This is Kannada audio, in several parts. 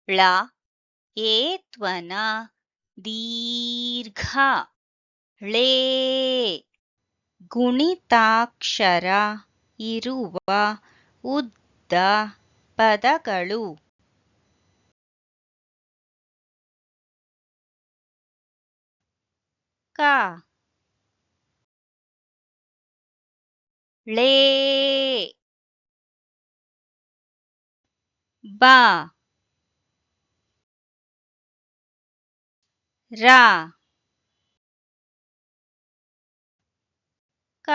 ಳ ಏತ್ವನ ದೀರ್ಘ ಳೇ ಗುಣಿತಾಕ್ಷರ ಇರುವ ಉದ್ದ ಪದಗಳು. ಕ ಳೇ ಬ ರ ಕ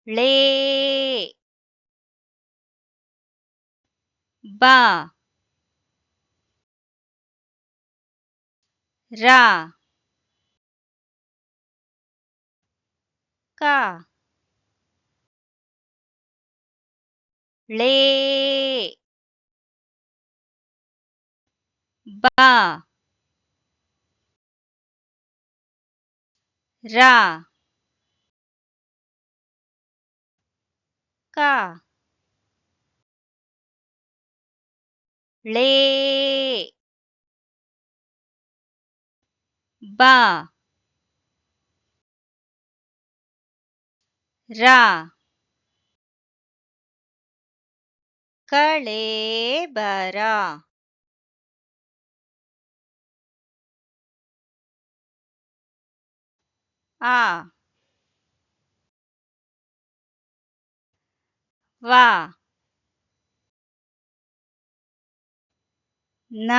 ಳೇ ಬ ರ ಕ ಳೇ ಬ ರ ಕ ಳೇ ಬ ರ ಕಳೇಬರ. ಆ ವ ನ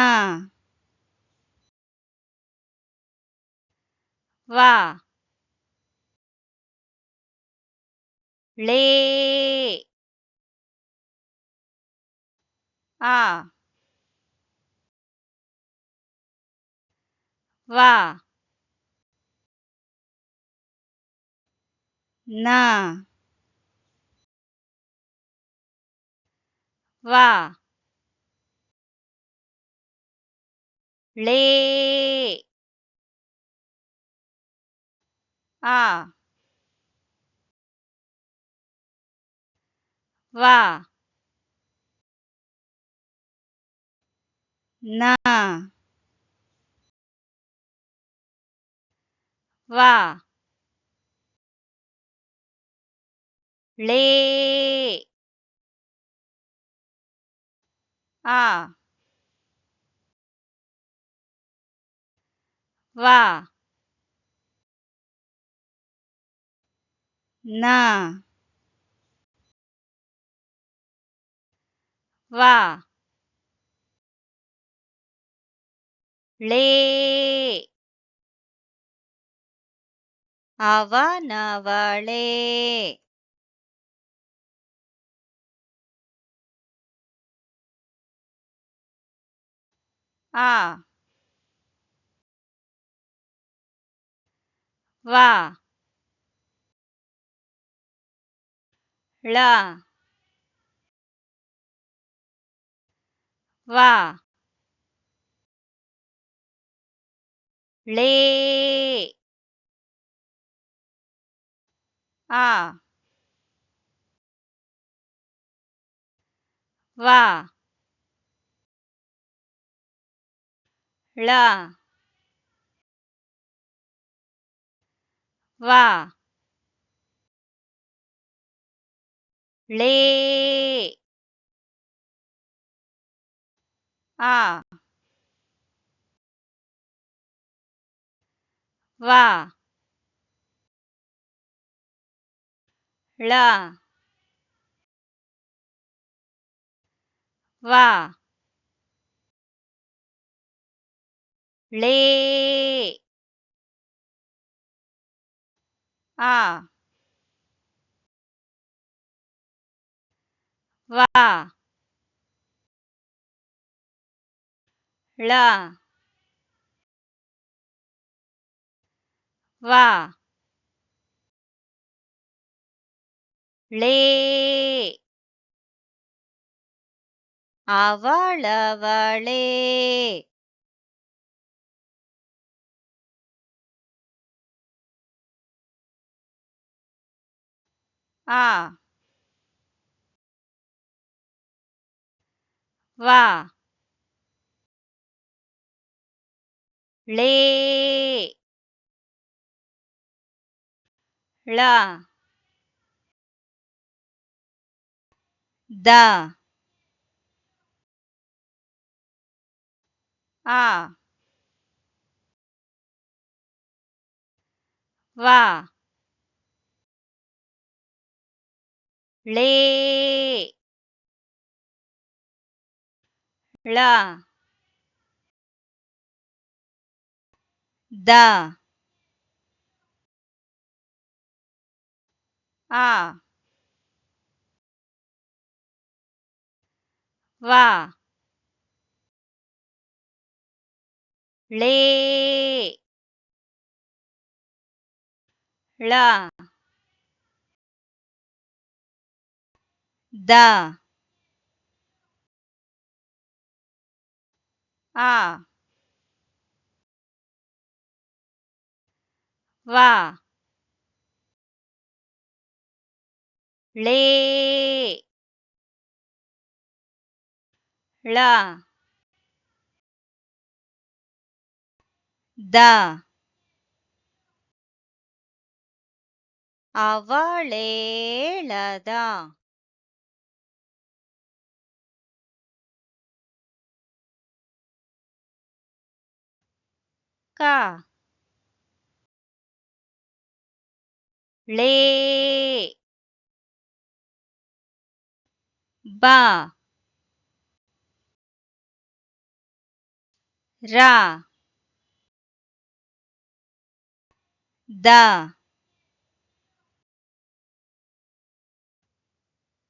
ವ ಳೇ ಆ ವ ನ ವ ಳೇ ಆ ವ ನ ವ ಳೇ ಆ ವ ನ ವ ಳೇ ಅವನವಳೇ. ಆ ವ ಳ ವ ಳೇ ಆ ವ ಳ ವ ಳೇ ಆ ವ ಳ ವ ಳೇ ಆ ವ ಳ ವ ಳೇ ಅವಳವಳೇ. ಆ ವಾ ಳೇ ಳ ದ ಆ ವಾ ಳೇ ಳ ದ ಆ ವಾ ಳೇ ಳ ದ ಆ ವಾ ಳೇ ಳ ದ ಅವಳೇಳದ ಕ ಳೇ ಬ ರ ದ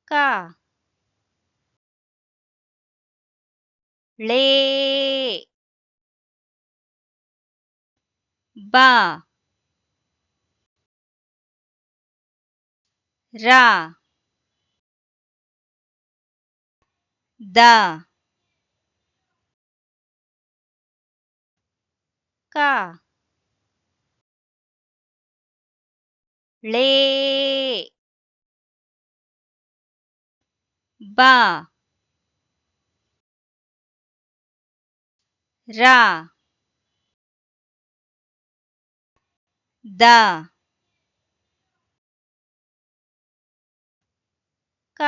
ಕ ಳೇ ಬ ರ ದ ಕ ಳೇ ಬ ರ ದ ಕ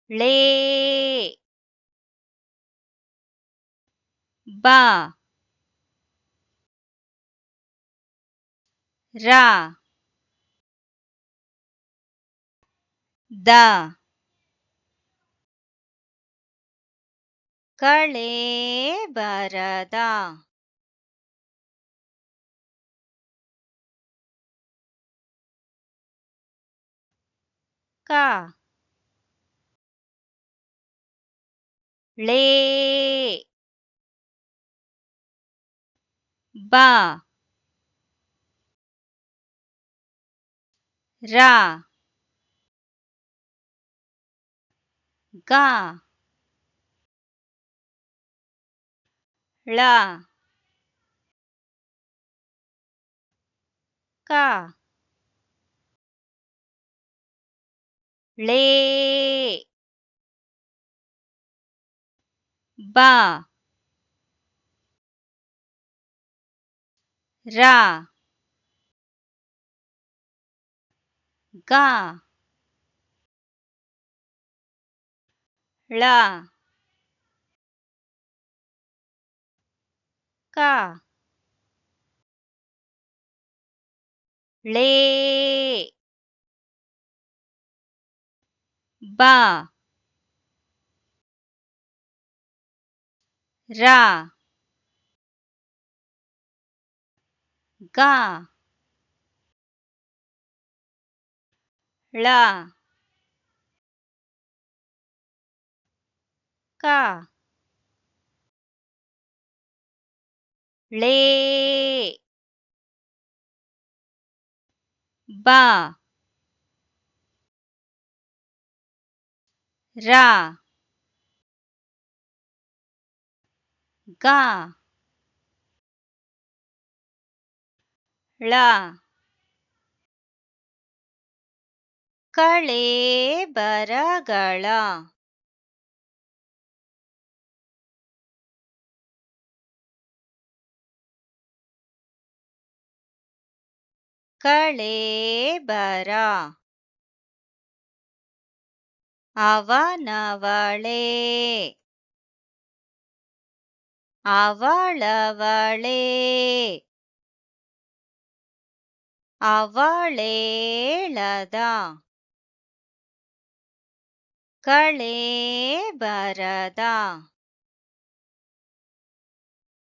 ಳೇ ಬ ರ ದ ಕಳೇ ಬರದ ಕ ಳೇ ಬ ರ ಗ ಳ ಕ ಳೇ ಬ ರ ಗ ಳ ಕ ಳೇ ಬ ರ ಗ ಳ ಕ ಳೇ ಬ ರ ಗ ಳ ಕಳೇಬರಗಳ ಕಳೇಬರ ಅವನವಳೇ ಅವಳವಳೇ ಅವಳೇಳದ ಕಳೇಬರದ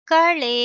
ಕಳೇಬರಗಳ